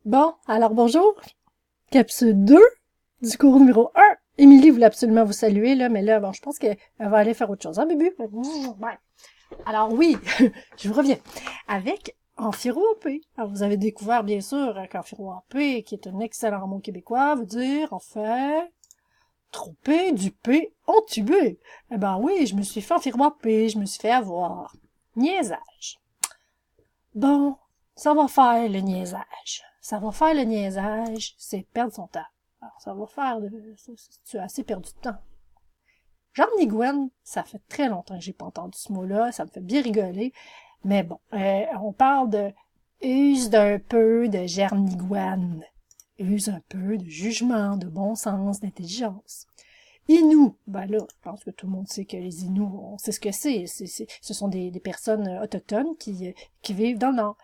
Bon, alors bonjour. Capsule 2 du cours numéro 1. Émilie voulait absolument vous saluer, là, mais là, bon, je pense qu'elle va aller faire autre chose, hein, bébé? Ouais. Alors oui, je vous reviens. Avec Amphiropé. Alors, vous avez découvert, bien sûr, qu'Amphiropé, qui est un excellent mot québécois, veut dire, en fait, tromper, duper, entuber. Eh ben oui, je me suis fait Amphiropé, je me suis fait avoir. Niaisage. Bon, ça va faire le niaisage. Ça va faire le niaisage, c'est perdre son temps. Alors, ça va faire tu as assez perdu de temps. Jarnigouène, ça fait très longtemps que j'ai pas entendu ce mot-là, ça me fait bien rigoler. Mais bon, on parle de use d'un peu de Jarnigouène. Use un peu de jugement, de bon sens, d'intelligence. Inuit, ben là, je pense que tout le monde sait que les Inuits, on sait ce que c'est. Ce sont des personnes autochtones qui vivent dans le Nord.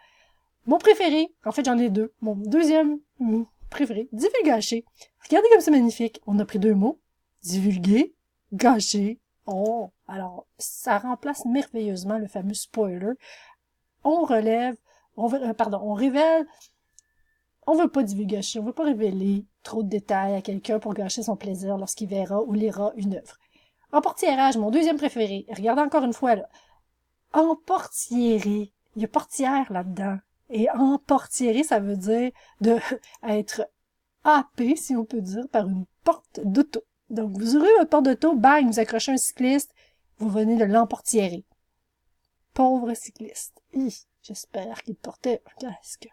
Mon préféré, en fait j'en ai deux. Mon deuxième préféré, divulgacher. Regardez comme c'est magnifique. On a pris deux mots. Divulguer, gâcher. Oh, alors ça remplace merveilleusement le fameux spoiler. On relève, on révèle, on veut pas divulgacher, on veut pas révéler trop de détails à quelqu'un pour gâcher son plaisir lorsqu'il verra ou lira une œuvre. En portiérage, mon deuxième préféré. Regardez encore une fois là. En portiéré. Il y a portière là-dedans. Et emportiérer, ça veut dire de être happé, si on peut dire, par une porte d'auto. Donc, vous ouvrez votre porte d'auto, bang, vous accrochez un cycliste, vous venez de l'emportiérer. Pauvre cycliste. J'espère qu'il portait un casque.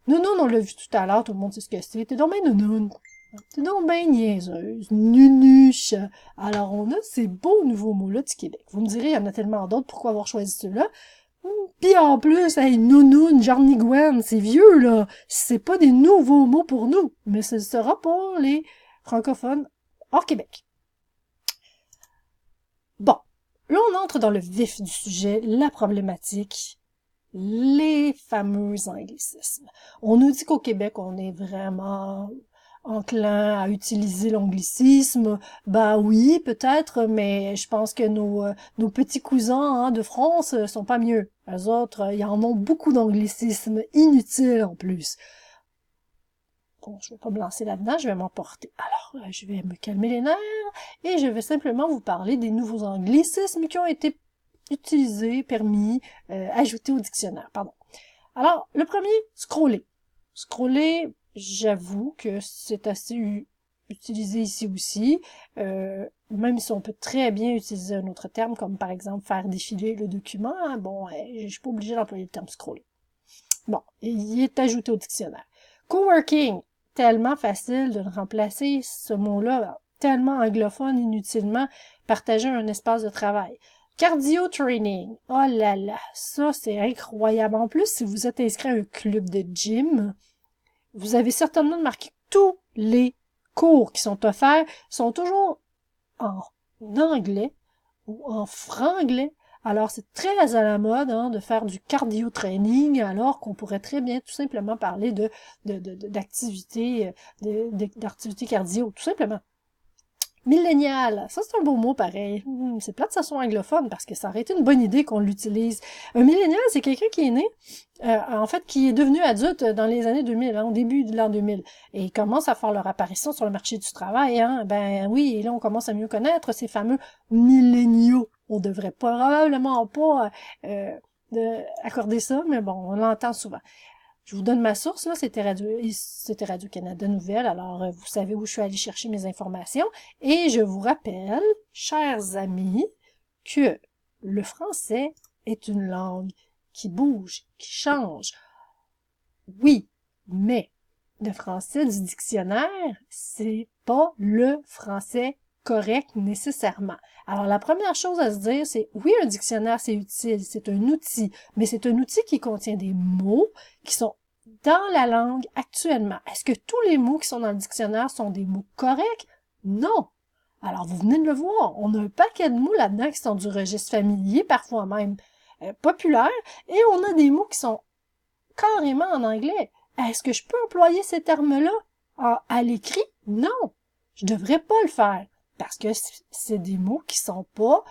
Nounoun, on l'a vu tout à l'heure, tout le monde sait ce que c'est. T'es donc ben nounoun. T'es donc ben niaiseuse. Nunuche. Alors, on a ces beaux nouveaux mots-là du Québec. Vous me direz, il y en a tellement d'autres, pourquoi avoir choisi ceux-là? Pis en plus, hey, nounoun, jarnigouène, c'est vieux, là. C'est pas des nouveaux mots pour nous, mais ce sera pour les francophones hors Québec. Bon. Là, on entre dans le vif du sujet, la problématique, les fameux anglicismes. On nous dit qu'au Québec, on est vraiment enclin à utiliser l'anglicisme. Ben oui, peut-être, mais je pense que nos petits cousins de France sont pas mieux. Les autres, ils en ont beaucoup d'anglicismes inutiles en plus. Bon, je vais pas me lancer là-dedans, je vais m'emporter. Alors, je vais me calmer les nerfs et je vais simplement vous parler des nouveaux anglicismes qui ont été utilisés, permis, ajoutés au dictionnaire, pardon. Alors, le premier, scroller. Scroller, j'avoue que c'est assez utilisé ici aussi, même si on peut très bien utiliser un autre terme, comme par exemple faire défiler le document. Hein, bon, je suis pas obligée d'employer le terme scroller. Bon, il est ajouté au dictionnaire. Coworking, tellement facile de remplacer ce mot-là, tellement anglophone inutilement, partager un espace de travail. Cardio training, oh là là, ça c'est incroyable. En plus, si vous êtes inscrit à un club de gym, vous avez certainement remarqué que tous les cours qui sont offerts sont toujours en anglais ou en franglais. Alors, c'est très à la mode de faire du cardio training, alors qu'on pourrait très bien tout simplement parler d'activité cardio, tout simplement. Millénial, ça c'est un beau mot pareil. C'est plate ça soit anglophone parce que ça aurait été une bonne idée qu'on l'utilise. Un millénial, c'est quelqu'un qui est né, en fait, qui est devenu adulte dans les années 2000, au début de l'an 2000, et commence à faire leur apparition sur le marché du travail. Ben oui, et là on commence à mieux connaître ces fameux milléniaux. On devrait probablement pas accorder ça, mais bon, on l'entend souvent. Je vous donne ma source, là, c'était Radio-Canada Nouvelles, alors vous savez où je suis allée chercher mes informations. Et je vous rappelle, chers amis, que le français est une langue qui bouge, qui change. Oui, mais le français du dictionnaire, c'est pas le français correct nécessairement. Alors la première chose à se dire, c'est oui, un dictionnaire c'est utile, c'est un outil, mais c'est un outil qui contient des mots qui sont dans la langue actuellement. Est-ce que tous les mots qui sont dans le dictionnaire sont des mots corrects? Non. Alors vous venez de le voir, on a un paquet de mots là-dedans qui sont du registre familier, parfois même populaire, et on a des mots qui sont carrément en anglais. Est-ce que je peux employer ces termes-là à l'écrit? Non, je devrais pas le faire parce que c'est des mots qui sont pas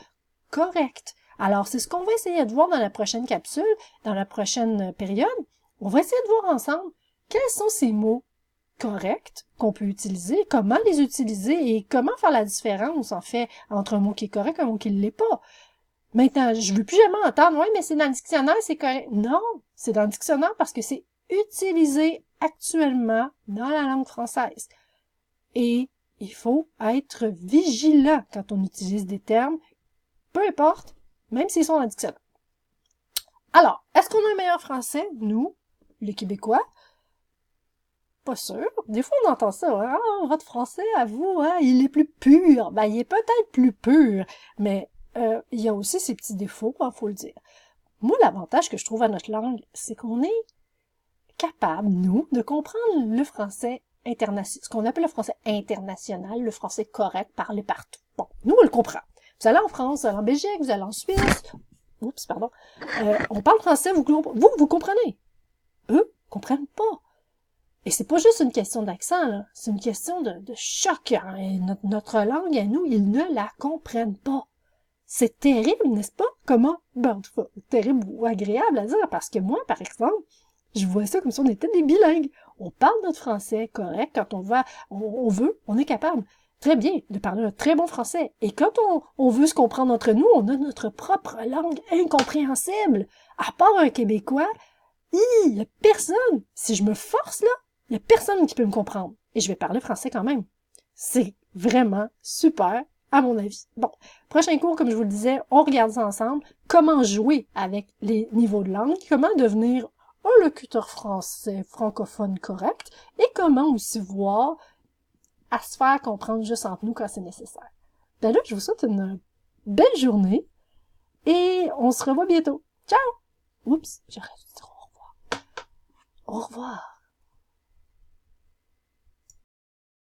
corrects. Alors, c'est ce qu'on va essayer de voir dans la prochaine capsule, dans la prochaine période. On va essayer de voir ensemble quels sont ces mots corrects qu'on peut utiliser, comment les utiliser et comment faire la différence, en fait, entre un mot qui est correct et un mot qui ne l'est pas. Maintenant, je veux plus jamais entendre, oui, mais c'est dans le dictionnaire, c'est correct. Non, c'est dans le dictionnaire parce que c'est utilisé actuellement dans la langue française. Et il faut être vigilant quand on utilise des termes, peu importe, même s'ils sont dans le dictionnaire. Alors, est-ce qu'on a un meilleur français, nous, les Québécois? Pas sûr. Des fois, on entend ça. Hein? Ah, votre français, à vous, hein, il est plus pur. Ben, il est peut-être plus pur, mais il y a aussi ses petits défauts, hein, faut le dire. Moi, l'avantage que je trouve à notre langue, c'est qu'on est capable, nous, de comprendre le français international, ce qu'on appelle le français international, le français correct, parlé partout. Bon, nous, on le comprend. Vous allez en France, vous allez en Belgique, vous allez en Suisse. Oups, pardon. On parle français, vous comprenez. Eux, comprennent pas. Et c'est pas juste une question d'accent, là. C'est une question de choc. Hein. Et notre langue, à nous, ils ne la comprennent pas. C'est terrible, n'est-ce pas? Comment? Ben, en tout cas, terrible ou agréable à dire, parce que moi, par exemple, je vois ça comme si on était des bilingues. On parle notre français correct quand on veut, on est capable très bien de parler un très bon français. Et quand on veut se comprendre entre nous, on a notre propre langue incompréhensible. À part un Québécois, il y a personne. Si je me force, là, il y a personne qui peut me comprendre. Et je vais parler français quand même. C'est vraiment super, à mon avis. Bon, prochain cours, comme je vous le disais, on regarde ça ensemble. Comment jouer avec les niveaux de langue, comment devenir un locuteur français francophone correct, et comment aussi voir à se faire comprendre juste entre nous quand c'est nécessaire. Ben là, je vous souhaite une belle journée, et on se revoit bientôt. Ciao! Oups, j'aurais dû dire au revoir. Au revoir.